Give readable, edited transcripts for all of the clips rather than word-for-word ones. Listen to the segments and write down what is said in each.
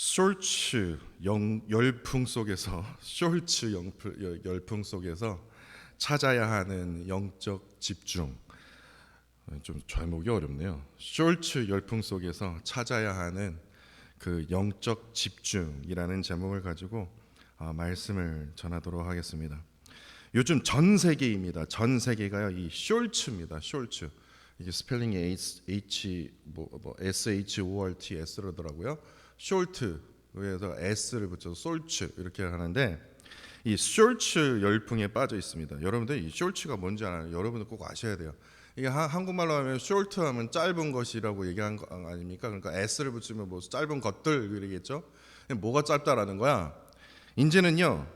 숄츠 열풍 속에서 열풍 속에서 찾아야 하는 영적 집중. 좀 제목이 어렵네요. 숄츠 열풍 속에서 찾아야 하는 그 영적 집중이라는 제목을 가지고 말씀을 전하도록 하겠습니다. 요즘 전 세계입니다. 전 세계가요 이 숄츠입니다. 숄츠. 이게 스펠링이 SHORTS라더라고요. 숄트 그래서 S를 붙여서 솔츠 이렇게 하는데 이 숄츠 열풍에 빠져 있습니다. 여러분들 이 숄츠가 뭔지 알아요? 여러분들 꼭 아셔야 돼요. 이게 한국말로 하면 숄트 하면 짧은 것이라고 얘기한 거 아닙니까? 그러니까 S를 붙이면 뭐 짧은 것들 이러겠죠. 뭐가 짧다라는 거야? 이제는요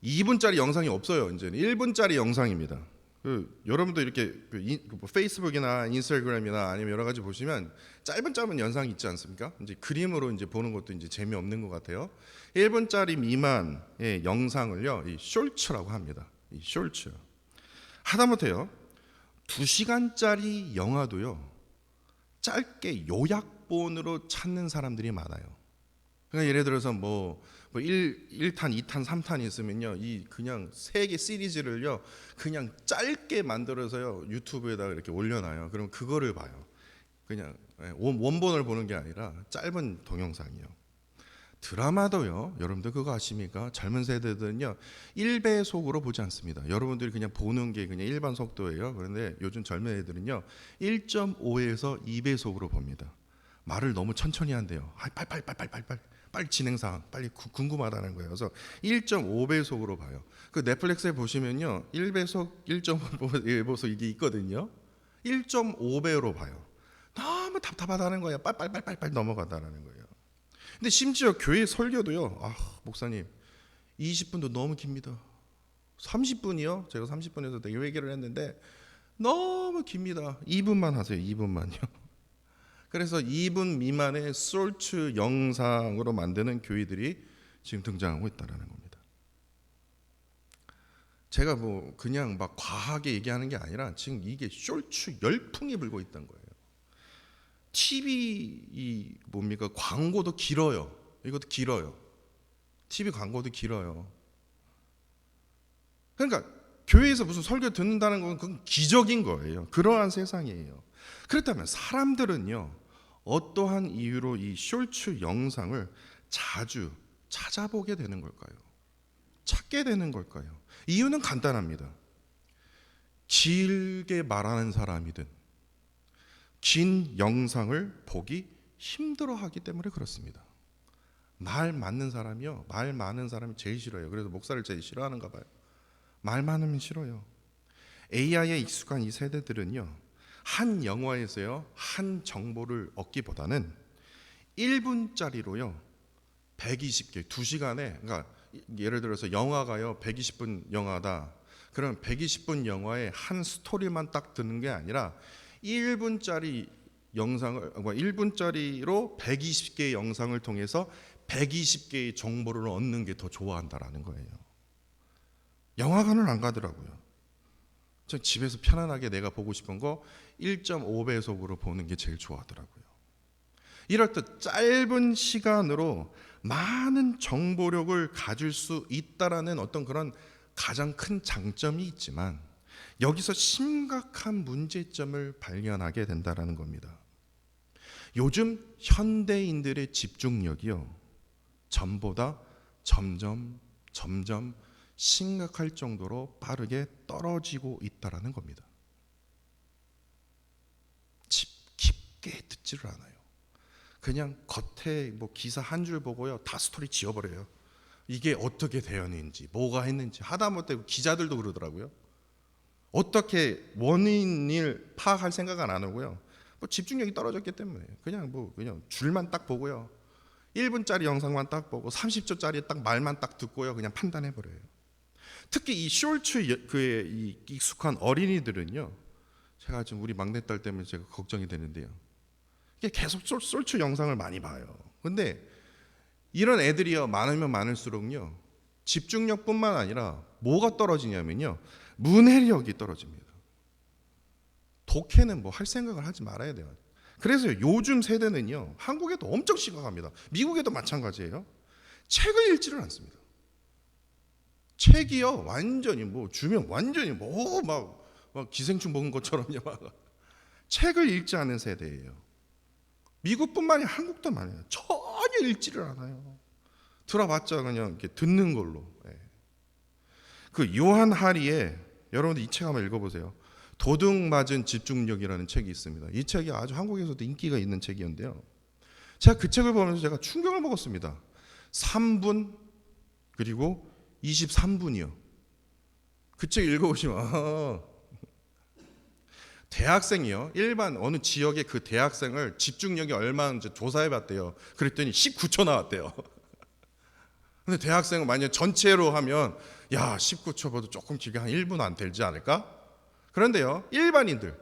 2분짜리 영상이 없어요. 이제는 1분짜리 영상입니다. 여러분도 이렇게 페이스북이나 인스타그램이나 아니면 여러 가지 보시면 짧은 영상이 있지 않습니까? 이제 그림으로 이제 보는 것도 이제 재미없는 것 같아요. 1분짜리 미만의 영상을요, 이 숄츠라고 합니다. 이 숄츠. 하다못해요, 2시간짜리 영화도요, 짧게 요약본으로 찾는 사람들이 많아요. 그러니까 예를 들어서 뭐 1탄, 2탄, 3탄 있으면요, 이 그냥 3개 시리즈를요, 그냥 짧게 만들어서요 유튜브에다가 이렇게 올려놔요. 그럼 그거를 봐요. 그냥 원본을 보는 게 아니라 짧은 동영상이요. 드라마도요, 여러분들 그거 아십니까? 젊은 세대들은요 1배속으로 보지 않습니다. 여러분들이 그냥 보는 게 그냥 일반 속도예요. 그런데 요즘 젊은 애들은요 1.5에서 2배속으로 봅니다. 말을 너무 천천히 한대요. 빨리 진행사항 빨리 궁금하다는 거예요. 그래서 1.5배속으로 봐요. 그 넷플릭스에 보시면요 1배속, 1.5배속 이게 있거든요. 1.5배로 봐요. 너무 답답하다는 거예요. 빨리 넘어가다라는 거예요. 근데 심지어 교회 설교도요. 목사님 20분도 너무 깁니다. 30분이요. 제가 30분에서 되게 회개를 했는데 너무 깁니다. 2분만 하세요. 2분만요. 그래서 2분 미만의 숄츠 영상으로 만드는 교회들이 지금 등장하고 있다는 겁니다. 제가 뭐 그냥 막 과하게 얘기하는 게 아니라 지금 이게 숄츠 열풍이 불고 있다는 거예요. TV 뭡니까? 광고도 길어요. 이것도 길어요. TV 광고도 길어요. 그러니까 교회에서 무슨 설교 듣는다는 건 그건 기적인 거예요. 그러한 세상이에요. 그렇다면 사람들은요 어떠한 이유로 이 숄츠 영상을 자주 찾아보게 되는 걸까요? 찾게 되는 걸까요? 이유는 간단합니다. 길게 말하는 사람이든 긴 영상을 보기 힘들어하기 때문에 그렇습니다. 말 많는 사람이요, 말 많은 사람이 제일 싫어요. 그래서 목사를 제일 싫어하는가 봐요. 말 많으면 싫어요. AI에 익숙한 이 세대들은요 한 영화에서요 한 정보를 얻기보다는 1분짜리로요 120개 2시간에 그러니까 예를 들어서 영화가요 120분 영화다. 그럼 120분 영화에 한 스토리만 딱 듣는 게 아니라 1분짜리 영상을 1분짜리로 120개의 영상을 통해서 120개의 정보를 얻는 게 더 좋아한다라는 거예요. 영화관을 안 가더라고요. 전 집에서 편안하게 내가 보고 싶은 거 1.5배속으로 보는 게 제일 좋아하더라고요. 이럴 때 짧은 시간으로 많은 정보력을 가질 수 있다라는 어떤 그런 가장 큰 장점이 있지만 여기서 심각한 문제점을 발견하게 된다라는 겁니다. 요즘 현대인들의 집중력이요 전보다 점점 심각할 정도로 빠르게 떨어지고 있다라는 겁니다. 깊게 듣지를 않아요. 그냥 겉에 뭐 기사 한 줄 보고요 다 스토리 지어버려요. 이게 어떻게 되었는지 뭐가 했는지 하다못해 기자들도 그러더라고요. 어떻게 원인을 파악할 생각은 안 하고요. 뭐 집중력이 떨어졌기 때문에 그냥 줄만 딱 보고요. 1분짜리 영상만 딱 보고 30초짜리 딱 말만 딱 듣고요 그냥 판단해 버려요. 특히 이 숄츠 그에 익숙한 어린이들은요. 제가 지금 우리 막내딸 때문에 제가 걱정이 되는데요. 이게 계속 숄츠 영상을 많이 봐요. 근데 이런 애들이요 많으면 많을수록요 집중력뿐만 아니라 뭐가 떨어지냐면요 문해력이 떨어집니다. 독해는 뭐 할 생각을 하지 말아야 돼요. 그래서 요즘 세대는요, 한국에도 엄청 심각합니다. 미국에도 마찬가지예요. 책을 읽지를 않습니다. 책이요, 완전히 주면 완전히 막 기생충 먹은 것처럼요, 막 책을 읽지 않는 세대예요. 미국뿐만이 아니라 한국도 많아요. 전혀 읽지를 않아요. 들어봤자 그냥 이렇게 듣는 걸로. 그 요한 하리의, 여러분들 이 책 한번 읽어보세요. 도둑 맞은 집중력이라는 책이 있습니다. 이 책이 아주 한국에서도 인기가 있는 책이었는데요. 제가 그 책을 보면서 제가 충격을 먹었습니다. 3분 그리고 23분이요. 그 책 읽어보시면 대학생이요, 일반 어느 지역의 그 대학생을 집중력이 얼마인지 조사해봤대요. 그랬더니 19초 나왔대요. 근데 대학생은 만약 전체로 하면 19초보다 조금 길게 한 1분 안 되지 않을까? 그런데요, 일반인들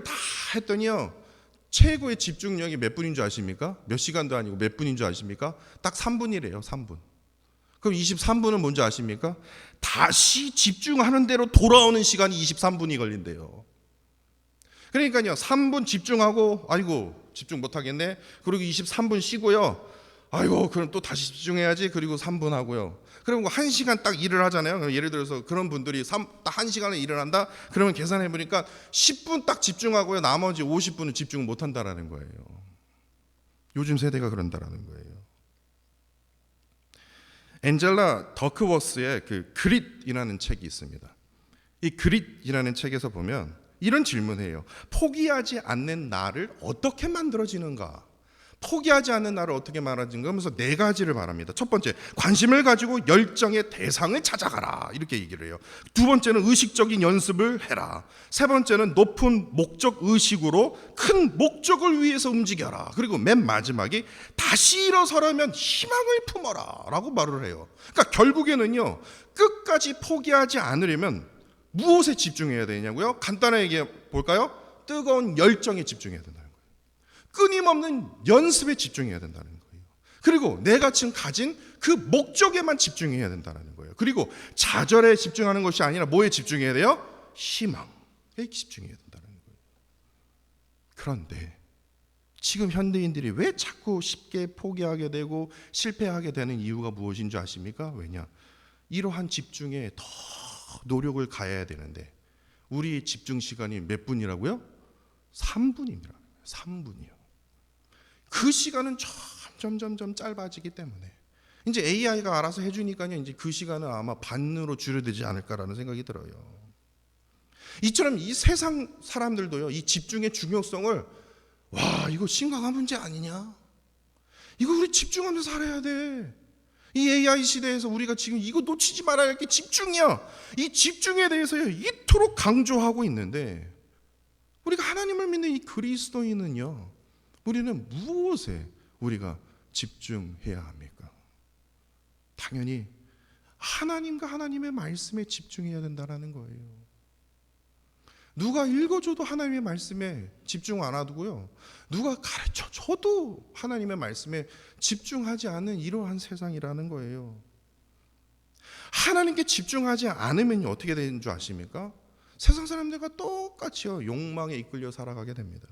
다 했더니요, 최고의 집중력이 몇 분인 줄 아십니까? 몇 시간도 아니고 몇 분인 줄 아십니까? 딱 3분이래요. 3분. 그럼 23분은 뭔지 아십니까? 다시 집중하는 대로 돌아오는 시간이 23분이 걸린대요. 그러니까요, 3분 집중하고 아이고 집중 못하겠네, 그리고 23분 쉬고요, 아이고 그럼 또 다시 집중해야지, 그리고 3분 하고요, 그리고 1시간 딱 일을 하잖아요. 예를 들어서 그런 분들이 딱 1시간을 일을 한다, 그러면 계산해 보니까 10분 딱 집중하고요, 나머지 50분은 집중을 못한다라는 거예요. 요즘 세대가 그런다라는 거예요. 엔젤라 더크워스의 그 그릿이라는 책이 있습니다. 이 그릿이라는 책에서 보면 이런 질문이에요. 포기하지 않는 나를 어떻게 만들어지는가? 포기하지 않는 나를 어떻게 말하는가 하면서 4가지를 말합니다. 첫 번째, 관심을 가지고 열정의 대상을 찾아가라, 이렇게 얘기를 해요. 두 번째는 의식적인 연습을 해라. 세 번째는 높은 목적 의식으로 큰 목적을 위해서 움직여라. 그리고 맨 마지막에 다시 일어서려면 희망을 품어라 라고 말을 해요. 그러니까 결국에는요, 끝까지 포기하지 않으려면 무엇에 집중해야 되냐고요? 간단하게 얘기해 볼까요? 뜨거운 열정에 집중해야 된다. 끊임없는 연습에 집중해야 된다는 거예요. 그리고 내가 지금 가진 그 목적에만 집중해야 된다는 거예요. 그리고 좌절에 집중하는 것이 아니라 뭐에 집중해야 돼요? 희망에 집중해야 된다는 거예요. 그런데 지금 현대인들이 왜 자꾸 쉽게 포기하게 되고 실패하게 되는 이유가 무엇인 줄 아십니까? 왜냐? 이러한 집중에 더 노력을 가해야 되는데 우리의 집중 시간이 몇 분이라고요? 3분입니다. 3분이요. 그 시간은 점점 짧아지기 때문에 이제 AI가 알아서 해주니까요, 이제 그 시간은 아마 반으로 줄여들지 않을까라는 생각이 들어요. 이처럼 이 세상 사람들도요, 이 집중의 중요성을 이거 심각한 문제 아니냐? 이거 우리 집중하면서 살아야 돼. 이 AI 시대에서 우리가 지금 이거 놓치지 말아야 할 게 집중이야. 이 집중에 대해서요, 이토록 강조하고 있는데 우리가 하나님을 믿는 이 그리스도인은요, 우리는 무엇에 우리가 집중해야 합니까? 당연히 하나님과 하나님의 말씀에 집중해야 된다는 거예요. 누가 읽어줘도 하나님의 말씀에 집중 안 하고요, 누가 가르쳐줘도 하나님의 말씀에 집중하지 않는 이러한 세상이라는 거예요. 하나님께 집중하지 않으면 어떻게 되는 줄 아십니까? 세상 사람들과 똑같이요, 욕망에 이끌려 살아가게 됩니다.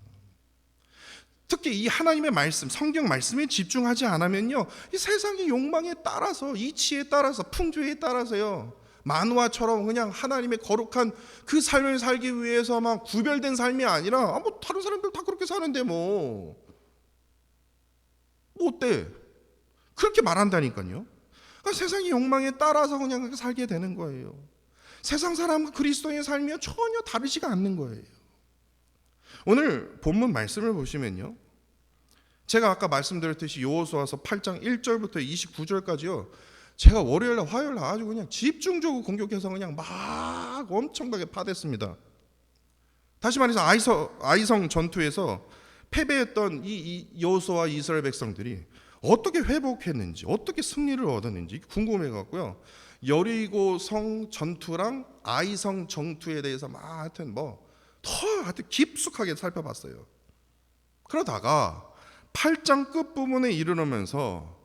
특히 이 하나님의 말씀, 성경 말씀에 집중하지 않으면요, 이 세상의 욕망에 따라서, 이치에 따라서, 풍조에 따라서요, 만화처럼 그냥 하나님의 거룩한 그 삶을 살기 위해서 막 구별된 삶이 아니라 다른 사람들 다 그렇게 사는데 어때? 그렇게 말한다니까요. 그러니까 세상의 욕망에 따라서 그냥 그렇게 살게 되는 거예요. 세상 사람과 그리스도의 삶이 전혀 다르지가 않는 거예요. 오늘 본문 말씀을 보시면요, 제가 아까 말씀드렸듯이 여호수아서 8장 1절부터 29절까지요, 제가 월요일날 화요일날 아주 그냥 집중적으로 공격해서 그냥 막 엄청나게 파댔습니다. 다시 말해서 아이성 전투에서 패배했던 이 여호수아와 이스라엘 백성들이 어떻게 회복했는지, 어떻게 승리를 얻었는지 궁금해 갖고요, 여리고성 전투랑 아이성 전투에 대해서 하여튼 깊숙하게 살펴봤어요. 그러다가 8장 끝부분에 이르면서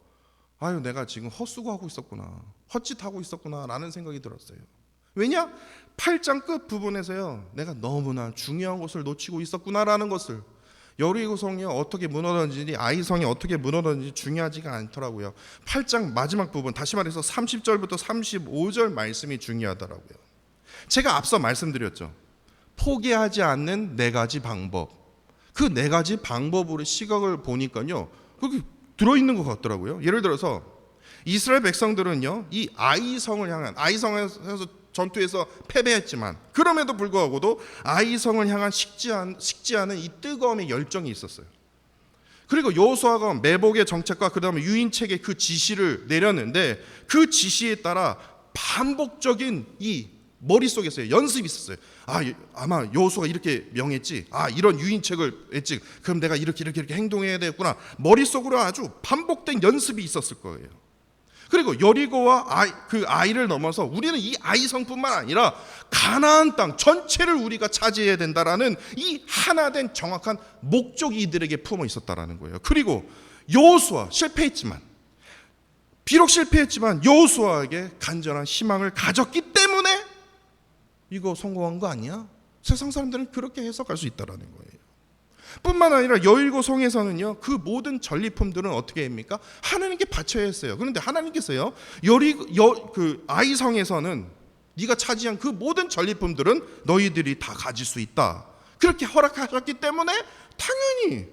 내가 지금 헛수고하고 있었구나, 헛짓하고 있었구나 라는 생각이 들었어요. 왜냐? 8장 끝 부분에서요, 내가 너무나 중요한 것을 놓치고 있었구나라는 것을, 여리고성이 어떻게 무너졌는지, 아이성이 어떻게 무너졌는지 중요하지가 않더라고요. 8장 마지막 부분, 다시 말해서 30절부터 35절 말씀이 중요하더라고요. 제가 앞서 말씀드렸죠. 포기하지 않는 네 가지 방법. 그 네 가지 방법으로 시각을 보니까요, 그게 들어있는 것 같더라고요. 예를 들어서 이스라엘 백성들은요, 이 아이성을 향한, 아이성에서 전투에서 패배했지만 그럼에도 불구하고도 아이성을 향한 식지 않은 이 뜨거움의 열정이 있었어요. 그리고 여호수아가 매복의 정책과 그 다음에 유인책의 그 지시를 내렸는데, 그 지시에 따라 반복적인 이 머릿속에서 연습이 있었어요. 아마 여호수아가 이렇게 명했지, 이런 유인책을 했지, 그럼 내가 이렇게 행동해야 되겠구나. 머릿속으로 아주 반복된 연습이 있었을 거예요. 그리고 여리고와 그 아이를 넘어서 우리는 이 아이성뿐만 아니라 가나안 땅 전체를 우리가 차지해야 된다라는 이 하나된 정확한 목적이 이들에게 품어 있었다라는 거예요. 그리고 여호수아 비록 실패했지만 여호수아에게 간절한 희망을 가졌기 때문에 이거 성공한 거 아니야? 세상 사람들은 그렇게 해석할 수 있다라는 거예요. 뿐만 아니라 여리고성에서는요, 그 모든 전리품들은 어떻게 합니까? 하나님께 바쳐야 했어요. 그런데 하나님께서요, 그 아이성에서는 네가 차지한 그 모든 전리품들은 너희들이 다 가질 수 있다, 그렇게 허락하셨기 때문에 당연히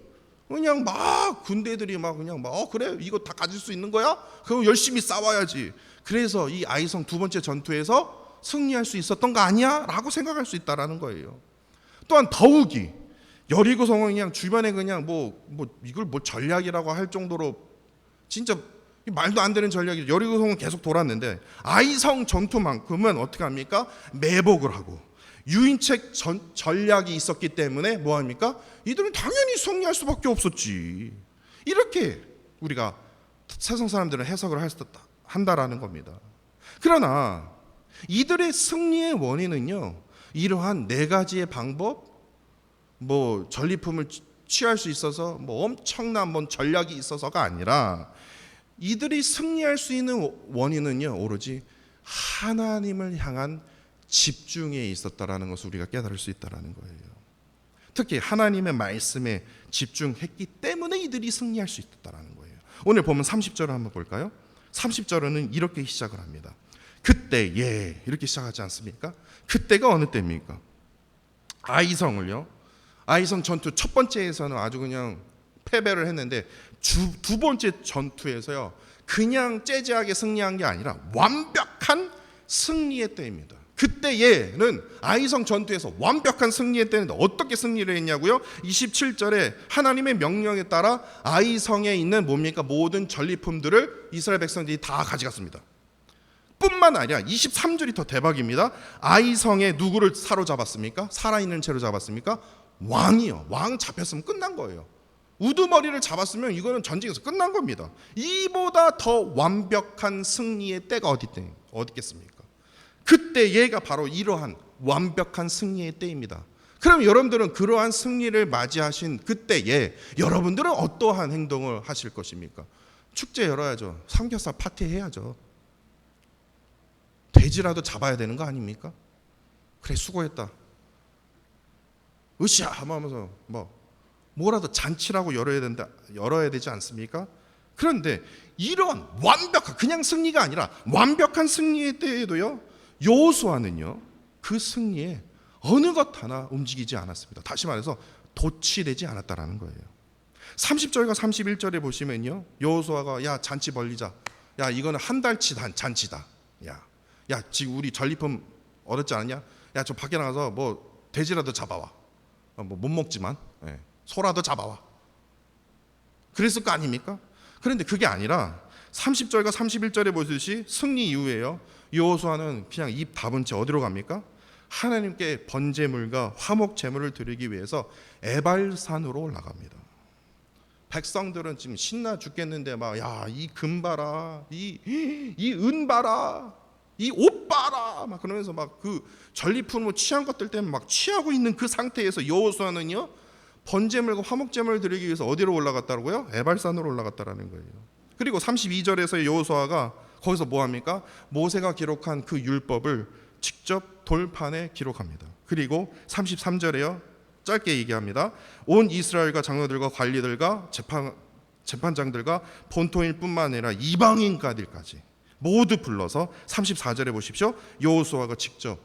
그냥 막 군대들이 그래 이거 다 가질 수 있는 거야? 그럼 열심히 싸워야지. 그래서 이 아이성 두 번째 전투에서 승리할 수 있었던 거 아니야? 라고 생각할 수 있다라는 거예요. 또한 더욱이 여리고성은 그냥 주변에 그냥 이걸 전략이라고 할 정도로 진짜 말도 안 되는 전략이, 여리고성은 계속 돌았는데 아이성 전투만큼은 어떻게 합니까? 매복을 하고 유인책 전략이 있었기 때문에 뭐 합니까? 이들은 당연히 승리할 수밖에 없었지. 이렇게 우리가 세상 사람들은 해석을 한다라는 겁니다. 그러나 이들의 승리의 원인은요, 이러한 네 가지의 방법, 전리품을 취할 수 있어서 엄청난 전략이 있어서가 아니라, 이들이 승리할 수 있는 원인은요, 오로지 하나님을 향한 집중에 있었다라는 것을 우리가 깨달을 수 있다라는 거예요. 특히 하나님의 말씀에 집중했기 때문에 이들이 승리할 수 있었다라는 거예요. 오늘 보면 30절을 한번 볼까요? 30절은 이렇게 시작을 합니다. 그때에, 이렇게 시작하지 않습니까? 그때가 어느 때입니까? 아이성 전투 첫 번째에서는 아주 그냥 패배를 했는데, 두 번째 전투에서요, 그냥 째째하게 승리한 게 아니라 완벽한 승리의 때입니다. 그때에는 아이성 전투에서 완벽한 승리의 때인데 어떻게 승리를 했냐고요? 27절에 하나님의 명령에 따라 아이성에 있는 모든 전리품들을 이스라엘 백성들이 다 가져갔습니다. 뿐만 아니라 23절이 더 대박입니다. 아이성에 누구를 사로잡았습니까? 살아있는 채로 잡았습니까? 왕이요. 왕 잡혔으면 끝난 거예요. 우두머리를 잡았으면 이거는 전쟁에서 끝난 겁니다. 이보다 더 완벽한 승리의 때가 어디 있겠습니까? 그때 얘가 바로 이러한 완벽한 승리의 때입니다. 그럼 여러분들은 그러한 승리를 맞이하신 그때에 여러분들은 어떠한 행동을 하실 것입니까? 축제 열어야죠. 삼겹살 파티 해야죠. 돼지라도 잡아야 되는 거 아닙니까? 그래, 수고했다. 으쌰 하면서 뭐라도 잔치라고 열어야 되지 않습니까? 그런데 이런 완벽한, 그냥 승리가 아니라 완벽한 승리의 때에도요, 여호수아는요, 그 승리에 어느 것 하나 움직이지 않았습니다. 다시 말해서 도취되지 않았다라는 거예요. 30절과 31절에 보시면요, 여호수아가 야, 잔치 벌리자. 야, 이거는 한 달치 잔치다. 야, 지금 우리 전리품 얻었지 않았냐? 야, 저 밖에 나가서 돼지라도 잡아와. 못 먹지만 소라도 잡아와. 그랬을 거 아닙니까? 그런데 그게 아니라 30절과 31절에 보듯이 승리 이후에요, 여호수아는 그냥 입 다문 채 어디로 갑니까? 하나님께 번제물과 화목제물을 드리기 위해서 에발산으로 올라갑니다. 백성들은 지금 신나 죽겠는데 이 금 봐라, 이 은 봐라, 이 옷 봐라, 그러면서 그 전리품을 취한 것들 때문에 취하고 있는 그 상태에서 여호수아는요, 번제물과 화목제물을 드리기 위해서 어디로 올라갔다고요? 에발산으로 올라갔다라는 거예요. 그리고 32절에서 여호수아가 거기서 뭐 합니까? 모세가 기록한 그 율법을 직접 돌판에 기록합니다. 그리고 33절에요. 짧게 얘기합니다. 온 이스라엘과 장로들과 관리들과 재판장들과 본토인뿐만 아니라 이방인까지 모두 불러서 34절에 보십시오. 여호수아가 직접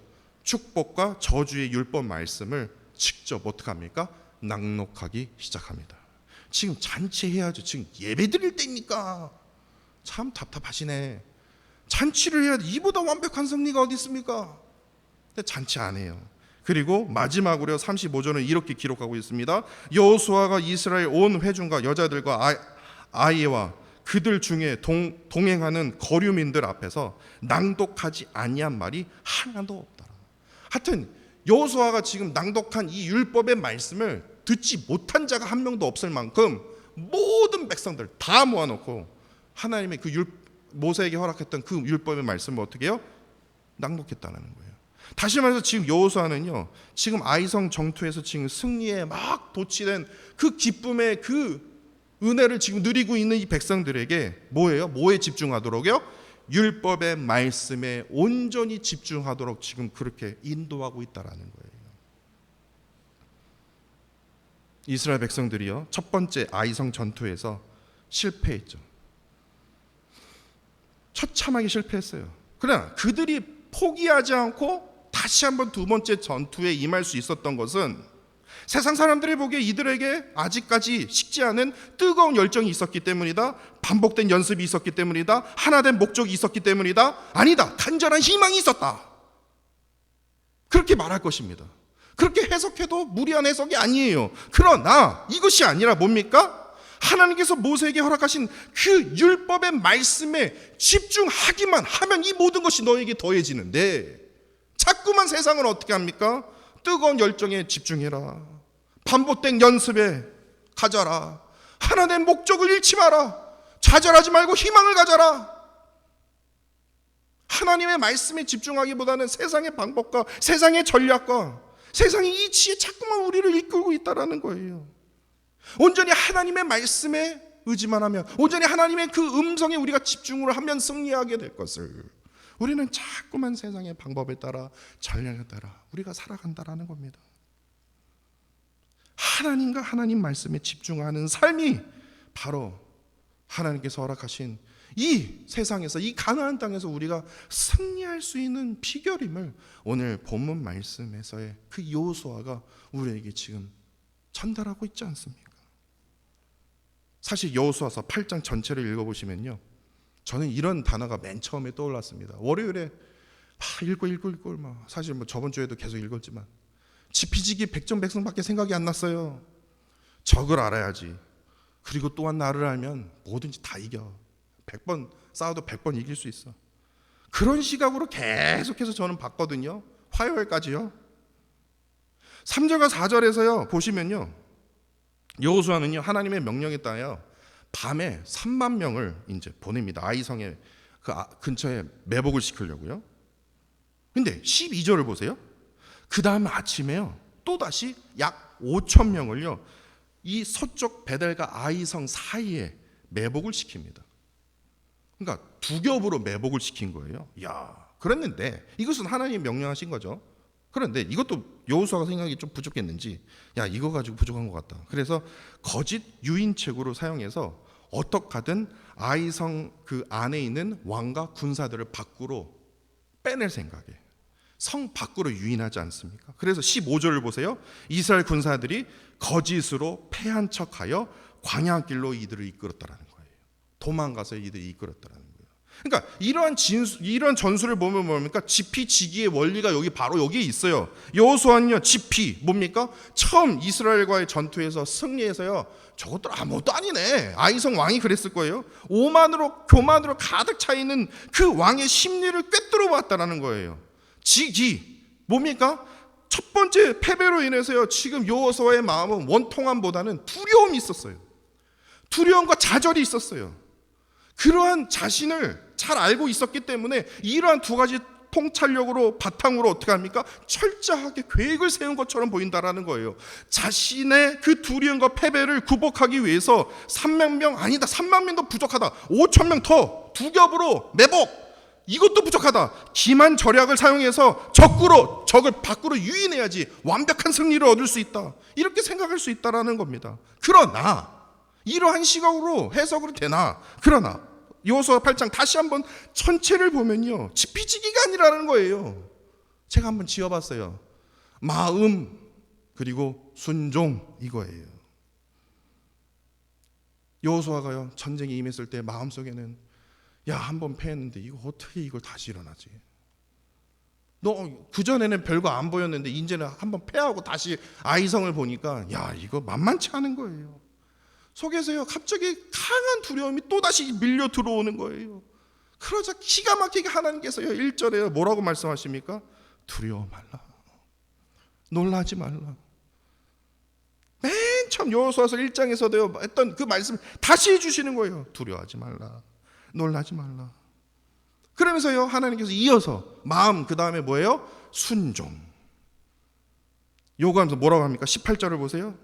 축복과 저주의 율법 말씀을 직접 어떻게 합니까? 낭독하기 시작합니다. 지금 잔치해야죠. 지금 예배 드릴 때입니까? 참 답답하시네. 잔치를 해야 돼. 이보다 완벽한 승리가 어디 있습니까? 근데 잔치 안 해요. 그리고 마지막으로 35절은 이렇게 기록하고 있습니다. 여호수아가 이스라엘 온 회중과 여자들과 아이와 그들 중에 동행하는 거류민들 앞에서 낭독하지 아니한 말이 하나도 없더라. 하여튼 여호수아가 지금 낭독한 이 율법의 말씀을 듣지 못한 자가 한 명도 없을 만큼 모든 백성들 다 모아놓고 하나님의 그 모세에게 허락했던 그 율법의 말씀을 어떻게 해요? 낭독했다는 거예요. 다시 말해서 지금 여호수아는요, 지금 아이성 정투에서 지금 승리에 막 도취된 그 기쁨의 그 은혜를 지금 누리고 있는 이 백성들에게 뭐예요? 뭐에 집중하도록요? 율법의 말씀에 온전히 집중하도록 지금 그렇게 인도하고 있다라는 거예요. 이스라엘 백성들이요, 첫 번째 아이성 전투에서 실패했죠. 처참하게 실패했어요. 그러나 그들이 포기하지 않고 다시 한번 두 번째 전투에 임할 수 있었던 것은 세상 사람들이 보기에 이들에게 아직까지 식지 않은 뜨거운 열정이 있었기 때문이다. 반복된 연습이 있었기 때문이다. 하나된 목적이 있었기 때문이다. 아니다. 간절한 희망이 있었다. 그렇게 말할 것입니다. 그렇게 해석해도 무리한 해석이 아니에요. 그러나 이것이 아니라 뭡니까? 하나님께서 모세에게 허락하신 그 율법의 말씀에 집중하기만 하면 이 모든 것이 너에게 더해지는데 자꾸만 세상은 어떻게 합니까? 뜨거운 열정에 집중해라. 반복된 연습에 가져라. 하나된 목적을 잃지 마라. 좌절하지 말고 희망을 가져라. 하나님의 말씀에 집중하기보다는 세상의 방법과 세상의 전략과 세상의 이치에 자꾸만 우리를 이끌고 있다는 거예요. 온전히 하나님의 말씀에 의지만 하면, 온전히 하나님의 그 음성에 우리가 집중을 하면 승리하게 될 것을 우리는 자꾸만 세상의 방법에 따라 전략에 따라 우리가 살아간다라는 겁니다. 하나님과 하나님 말씀에 집중하는 삶이 바로 하나님께서 허락하신 이 세상에서, 이 가나안 땅에서 우리가 승리할 수 있는 비결임을 오늘 본문 말씀에서의 그 여호수아가 우리에게 지금 전달하고 있지 않습니까? 사실 여호수아서 8장 전체를 읽어보시면요, 저는 이런 단어가 맨 처음에 떠올랐습니다. 월요일에 읽고 사실 저번 주에도 계속 읽었지만 지피지기 백전백승밖에 생각이 안 났어요. 적을 알아야지. 그리고 또한 나를 알면 뭐든지 다 이겨. 100번 싸워도 100번 이길 수 있어. 그런 시각으로 계속해서 저는 봤거든요. 화요일까지요. 3절과 4절에서요 보시면요, 여호수아는요 하나님의 명령에 따라요 밤에 3만 명을 이제 보냅니다. 아이성의 그 근처에 매복을 시키려고요. 근데 12절을 보세요. 그 다음 아침에요 또다시 약 5천 명을요 이 서쪽 베델과 아이성 사이에 매복을 시킵니다. 그러니까 두 겹으로 매복을 시킨 거예요. 야, 그랬는데 이것은 하나님이 명령하신 거죠. 그런데 이것도 여호수아가 생각이 좀 부족했는지, 야, 이거 가지고 부족한 것 같다. 그래서 거짓 유인책으로 사용해서 어떻게 하든 아이성 그 안에 있는 왕과 군사들을 밖으로 빼낼 생각에 성 밖으로 유인하지 않습니까? 그래서 15절을 보세요. 이스라엘 군사들이 거짓으로 패한 척하여 광야길로 이들을 이끌었다라는 거예요. 도망가서 이들이 이끌었다라는 거예요. 그러니까 이러한 전술을 보면 뭡니까? 지피지기의 원리가 바로 여기에 있어요. 여호수아는요, 지피 뭡니까? 처음 이스라엘과의 전투에서 승리해서요, 저것들 아무것도 아니네. 아이성 왕이 그랬을 거예요. 교만으로 가득 차 있는 그 왕의 심리를 꿰뚫어 봤다라는 거예요. 지기 뭡니까? 첫 번째 패배로 인해서요, 지금 여호수아의 마음은 원통함보다는 두려움이 있었어요. 두려움과 좌절이 있었어요. 그러한 자신을 잘 알고 있었기 때문에 이러한 두 가지 통찰력으로 바탕으로 어떻게 합니까? 철저하게 계획을 세운 것처럼 보인다라는 거예요. 자신의 그 두려움과 패배를 굽어가기 위해서 3만 명 아니다, 3만 명도 부족하다, 5천 명 더 두 겹으로 매복, 이것도 부족하다. 기만 절약을 사용해서 적을 밖으로 유인해야지 완벽한 승리를 얻을 수 있다. 이렇게 생각할 수 있다라는 겁니다. 그러나 이러한 시각으로 해석으로 되나? 그러나 여호수아 8장 다시 한번 전체를 보면요, 지피지기가 아니라는 거예요. 제가 한번 지어봤어요. 마음 그리고 순종, 이거예요. 여호수아가요, 전쟁에 임했을 때 마음속에는 야, 한번 패했는데 이거 어떻게 이걸 다시 일어나지? 너 그전에는 별거 안 보였는데 이제는 한번 패하고 다시 아이성을 보니까 야, 이거 만만치 않은 거예요. 속에서요, 갑자기 강한 두려움이 또다시 밀려 들어오는 거예요. 그러자 기가 막히게 하나님께서요 1절에 뭐라고 말씀하십니까? 두려워 말라, 놀라지 말라. 맨 처음 여호수아서 1장에서도 했던 그 말씀 다시 해주시는 거예요. 두려워하지 말라, 놀라지 말라. 그러면서요 하나님께서 이어서 마음, 그 다음에 뭐예요? 순종. 요구하면서 뭐라고 합니까? 18절을 보세요.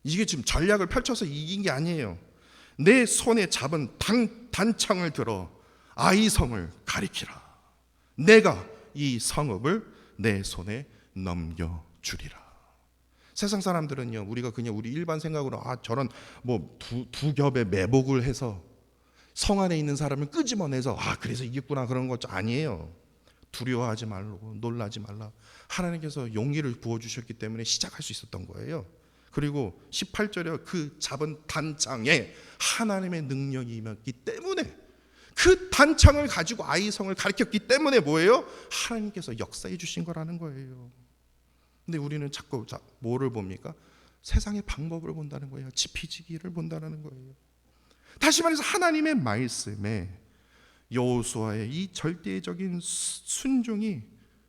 이게 지금 전략을 펼쳐서 이긴 게 아니에요. 내 손에 잡은 단창을 들어 아이성을 가리키라. 내가 이 성읍을 내 손에 넘겨주리라. 세상 사람들은요, 우리가 그냥 우리 일반 생각으로 저런 뭐 두 겹의 매복을 해서 성 안에 있는 사람을 끄집어내서 그래서 이겼구나, 그런 것 아니에요. 두려워하지 말고 놀라지 말라. 하나님께서 용기를 부어주셨기 때문에 시작할 수 있었던 거예요. 그리고 18절에 그 잡은 단창에 하나님의 능력이 임했기 때문에, 그 단창을 가지고 아이성을 가리켰기 때문에 뭐예요? 하나님께서 역사해 주신 거라는 거예요. 근데 우리는 자꾸 뭐를 봅니까? 세상의 방법을 본다는 거예요. 지피지기를 본다는 거예요. 다시 말해서 하나님의 말씀에 여호수아의 이 절대적인 순종이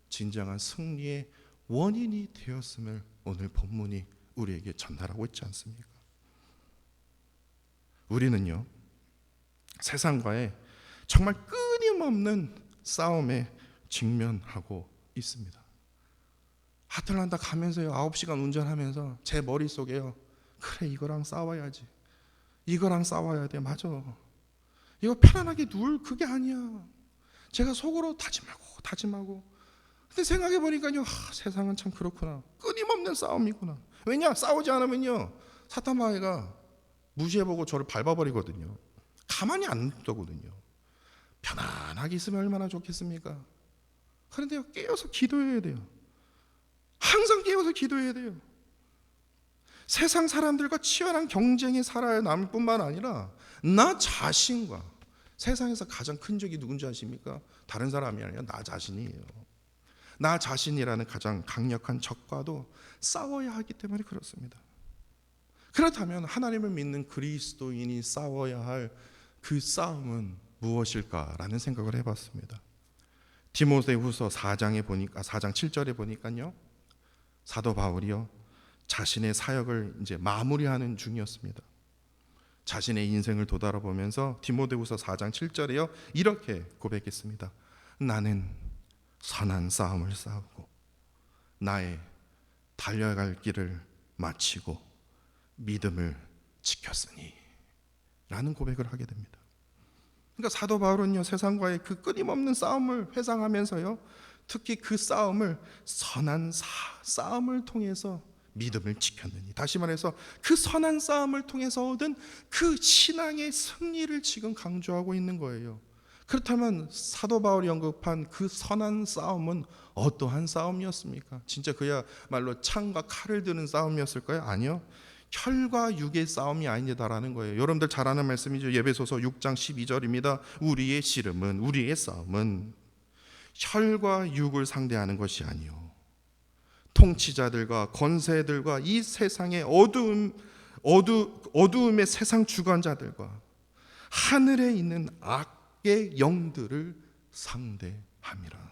진정한 승리의 원인이 되었음을 오늘 본문이 우리에게 전달하고 있지 않습니까? 우리는요, 세상과의 정말 끊임없는 싸움에 직면하고 있습니다. 아틀란타 가면서요 9시간 운전하면서 제 머릿속에요, 그래 이거랑 싸워야지, 이거랑 싸워야 돼, 맞아, 이거 편안하게 누울 그게 아니야. 제가 속으로 다짐하고 근데 생각해보니까요, 세상은 참 그렇구나. 끊임없는 싸움이구나. 왜냐? 싸우지 않으면요 사탄마귀가 무시해보고 저를 밟아버리거든요. 가만히 안 두거든요. 편안하게 있으면 얼마나 좋겠습니까? 그런데요, 깨어서 기도해야 돼요. 항상 깨어서 기도해야 돼요. 세상 사람들과 치열한 경쟁에 살아야 남을 뿐만 아니라 나 자신과, 세상에서 가장 큰 적이 누군지 아십니까? 다른 사람이 아니라 나 자신이에요. 나 자신이라는 가장 강력한 적과도 싸워야 하기 때문에 그렇습니다. 그렇다면 하나님을 믿는 그리스도인이 싸워야 할 그 싸움은 무엇일까라는 생각을 해봤습니다. 디모데후서 4장 7절에 보니까요, 사도 바울이요 자신의 사역을 이제 마무리하는 중이었습니다. 자신의 인생을 되돌아보면서 디모데후서 4장 7절에요 이렇게 고백했습니다. 나는 선한 싸움을 싸우고 나의 달려갈 길을 마치고 믿음을 지켰으니 라는 고백을 하게 됩니다. 그러니까 사도 바울은요 세상과의 그 끊임없는 싸움을 회상하면서요 특히 그 싸움을 선한 싸움을 통해서 믿음을 지켰느니, 다시 말해서 그 선한 싸움을 통해서 얻은 그 신앙의 승리를 지금 강조하고 있는 거예요. 그렇다면 사도 바울이 언급한 그 선한 싸움은 어떠한 싸움이었습니까? 진짜 그야말로 창과 칼을 드는 싸움이었을까요? 아니요. 혈과 육의 싸움이 아니다라는 거예요. 여러분들 잘 아는 말씀이죠. 에베소서 6장 12절입니다. 우리의 씨름은, 우리의 싸움은 혈과 육을 상대하는 것이 아니요 통치자들과 권세들과 이 세상의 어두움의 세상 주관자들과 하늘에 있는 악의 영들을 상대함이라.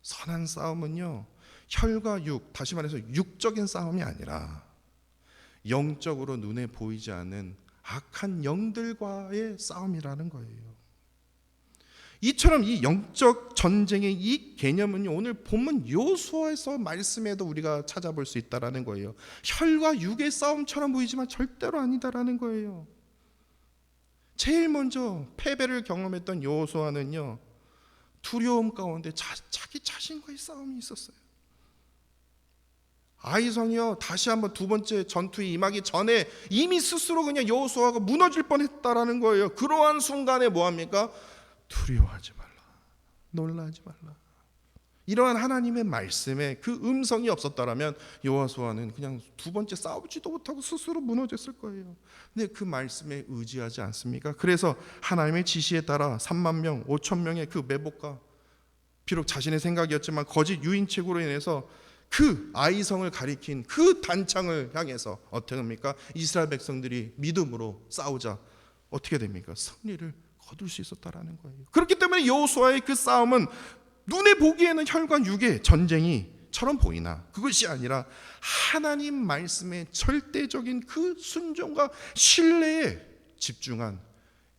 선한 싸움은요 혈과 육, 다시 말해서 육적인 싸움이 아니라 영적으로 눈에 보이지 않는 악한 영들과의 싸움이라는 거예요. 이처럼 이 영적 전쟁의 이 개념은요 오늘 본문 여호수아에서 말씀에도 우리가 찾아볼 수 있다라는 거예요. 혈과 육의 싸움처럼 보이지만 절대로 아니다라는 거예요. 제일 먼저 패배를 경험했던 여호수아는요, 두려움 가운데 자기 자신과의 싸움이 있었어요. 아이성이요, 다시 한번 두 번째 전투에 임하기 전에 이미 스스로 그냥 여호수아가 무너질 뻔했다라는 거예요. 그러한 순간에 뭐합니까? 두려워하지 말라, 놀라지 말라. 이러한 하나님의 말씀에 그 음성이 없었다라면 여호수아는 그냥 두 번째 싸우지도 못하고 스스로 무너졌을 거예요. 근데 그 말씀에 의지하지 않습니까? 그래서 하나님의 지시에 따라 3만 명, 5천 명의 그 매복과, 비록 자신의 생각이었지만 거짓 유인책으로 인해서 그 아이성을 가리킨 그 단창을 향해서 어떻게 합니까? 이스라엘 백성들이 믿음으로 싸우자 어떻게 됩니까? 승리를 거둘 수 있었다라는 거예요. 그렇기 때문에 여호수아의 그 싸움은 눈에 보기에는 혈과 육의 전쟁이처럼 보이나 그것이 아니라 하나님 말씀의 절대적인 그 순종과 신뢰에 집중한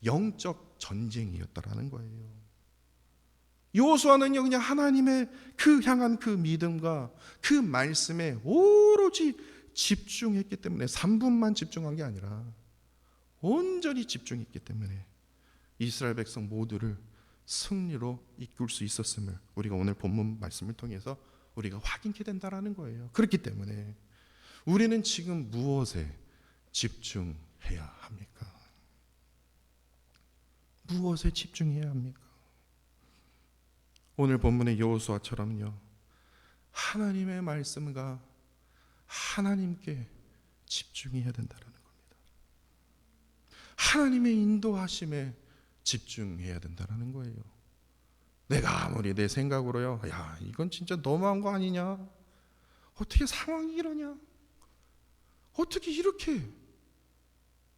영적 전쟁이었다라는 거예요. 여호수아는요, 그냥 하나님의 그 향한 그 믿음과 그 말씀에 오로지 집중했기 때문에 3분만 집중한 게 아니라 온전히 집중했기 때문에 이스라엘 백성 모두를 승리로 이끌 수 있었음을 우리가 오늘 본문 말씀을 통해서 우리가 확인케 된다라는 거예요. 그렇기 때문에 우리는 지금 무엇에 집중해야 합니까? 무엇에 집중해야 합니까? 오늘 본문의 여호수아처럼요, 하나님의 말씀과 하나님께 집중해야 된다는 겁니다. 하나님의 인도하심에 집중해야 된다는 거예요. 내가 아무리 내 생각으로요, 야, 이건 진짜 너무한 거 아니냐? 어떻게 상황이 이러냐? 어떻게 이렇게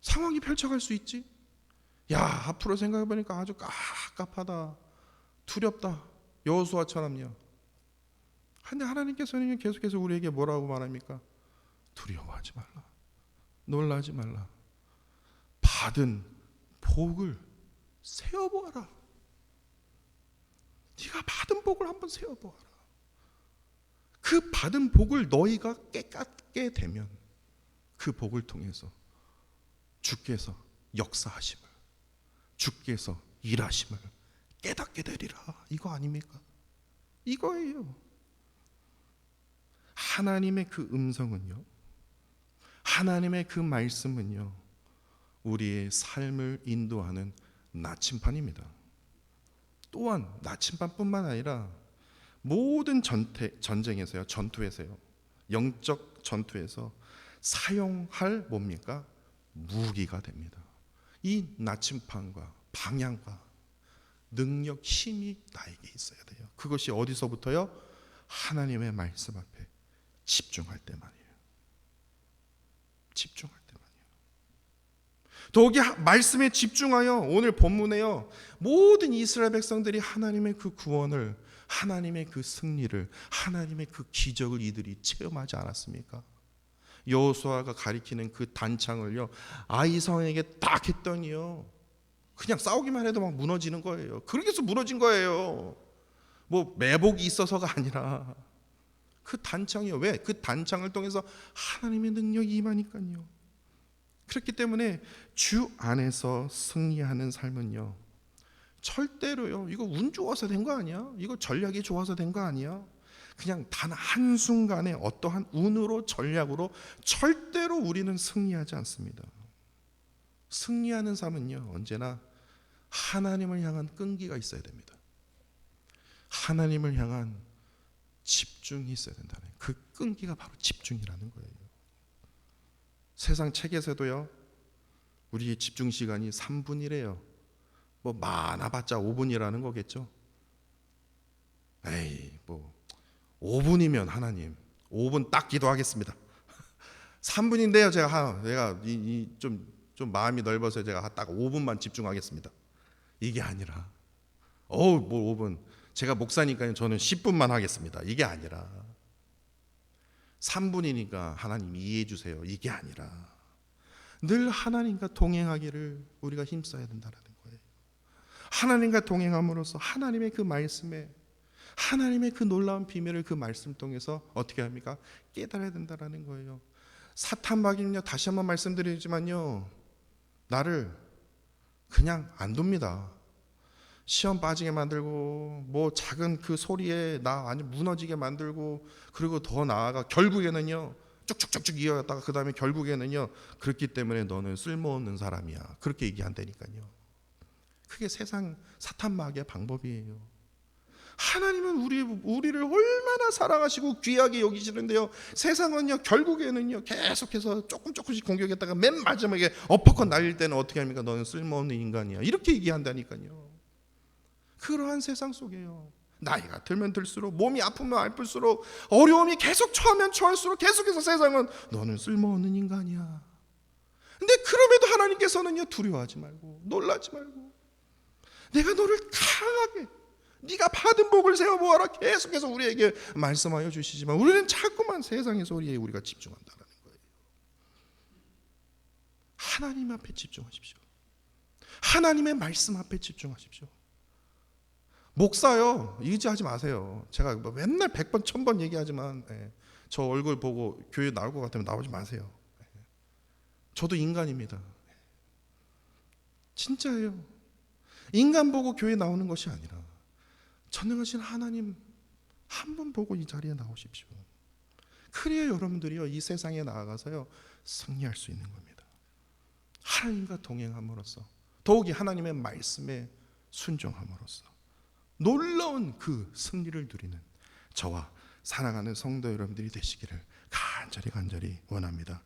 상황이 펼쳐갈 수 있지? 야, 앞으로 생각해보니까 아주 깝깝하다, 두렵다. 여호수아처럼요. 근데 하나님께서는 계속해서 우리에게 뭐라고 말합니까? 두려워하지 말라, 놀라지 말라. 받은 복을 세어보아라. 네가 받은 복을 한번 세어보아라. 그 받은 복을 너희가 깨닫게 되면 그 복을 통해서 주께서 역사하심을, 주께서 일하심을 깨닫게 되리라. 이거 아닙니까? 이거예요. 하나님의 그 음성은요, 하나님의 그 말씀은요, 우리의 삶을 인도하는 나침판입니다. 또한 나침판뿐만 아니라 모든 전쟁에서요, 전투에서요, 영적 전투에서 사용할 뭡니까? 무기가 됩니다. 이 나침판과 방향과 능력, 힘이 나에게 있어야 돼요. 그것이 어디서부터요? 하나님의 말씀 앞에 집중할 때만이에요. 집중할 때만이에요. 더욱이 말씀에 집중하여 오늘 본문에요, 모든 이스라엘 백성들이 하나님의 그 구원을, 하나님의 그 승리를, 하나님의 그 기적을 이들이 체험하지 않았습니까? 여호수아가 가리키는 그 단창을요, 아이성에게 딱 했더니요, 그냥 싸우기만 해도 막 무너지는 거예요. 그렇게 해서 무너진 거예요. 뭐 매복이 있어서가 아니라 그 단창이요. 왜? 그 단창을 통해서 하나님의 능력이 임하니까요. 그렇기 때문에 주 안에서 승리하는 삶은요, 절대로요, 이거 운 좋아서 된 거 아니야? 이거 전략이 좋아서 된 거 아니야? 그냥 단 한순간에 어떠한 운으로, 전략으로 절대로 우리는 승리하지 않습니다. 승리하는 삶은요, 언제나 하나님을 향한 끈기가 있어야 됩니다. 하나님을 향한 집중이 있어야 된다는, 그 끈기가 바로 집중이라는 거예요. 세상 책에서도요, 우리의 집중 시간이 3분이래요. 뭐 많아봤자 5분이라는 거겠죠. 에이, 뭐 5분이면 하나님 5분 딱 기도하겠습니다. 3분인데요, 내가 좀 마음이 넓어서 제가 딱 5분만 집중하겠습니다. 이게 아니라 뭐 5분, 제가 목사니까 저는 10분만 하겠습니다. 이게 아니라 3분이니까 하나님 이해해 주세요. 이게 아니라 늘 하나님과 동행하기를 우리가 힘써야 된다는 거예요. 하나님과 동행함으로써 하나님의 그 말씀에, 하나님의 그 놀라운 비밀을 그 말씀 통해서 어떻게 합니까? 깨달아야 된다는 거예요. 사탄 마귀는요, 다시 한번 말씀드리지만요, 나를 그냥 안 둡니다. 시험 빠지게 만들고 뭐 작은 그 소리에 나 완전 무너지게 만들고, 그리고 더 나아가 결국에는요 쭉쭉쭉쭉 이어갔다가 그 다음에 결국에는요 그렇기 때문에 너는 쓸모없는 사람이야 그렇게 얘기한다니까요. 그게 세상 사탄 마귀의 방법이에요. 하나님은 우리를 얼마나 사랑하시고 귀하게 여기시는데요, 세상은요 결국에는요 계속해서 조금씩 공격했다가 맨 마지막에 엎어컷 날릴 때는 어떻게 합니까? 너는 쓸모없는 인간이야 이렇게 얘기한다니까요. 그러한 세상 속에요, 나이가 들면 들수록, 몸이 아프면 아플수록, 어려움이 계속 처하면 처할수록 계속해서 세상은 너는 쓸모없는 인간이야. 근데 그럼에도 하나님께서는요 두려워하지 말고 놀라지 말고 내가 너를 강하게 네가 받은 복을 세워보아라 계속해서 우리에게 말씀하여 주시지만, 우리는 자꾸만 세상의 소리에 우리가 집중한다는 거예요. 하나님 앞에 집중하십시오. 하나님의 말씀 앞에 집중하십시오. 목사요 의지하지 마세요. 제가 뭐 맨날 100번 1000번 얘기하지만 저 얼굴 보고 교회 나올 것 같으면 나오지 마세요. 저도 인간입니다. 진짜예요. 인간 보고 교회 나오는 것이 아니라 전능하신 하나님 한 분 보고 이 자리에 나오십시오. 그래야 여러분들이요 이 세상에 나아가서요 승리할 수 있는 겁니다. 하나님과 동행함으로써, 더욱이 하나님의 말씀에 순종함으로써 놀라운 그 승리를 누리는 저와 사랑하는 성도 여러분들이 되시기를 간절히 원합니다.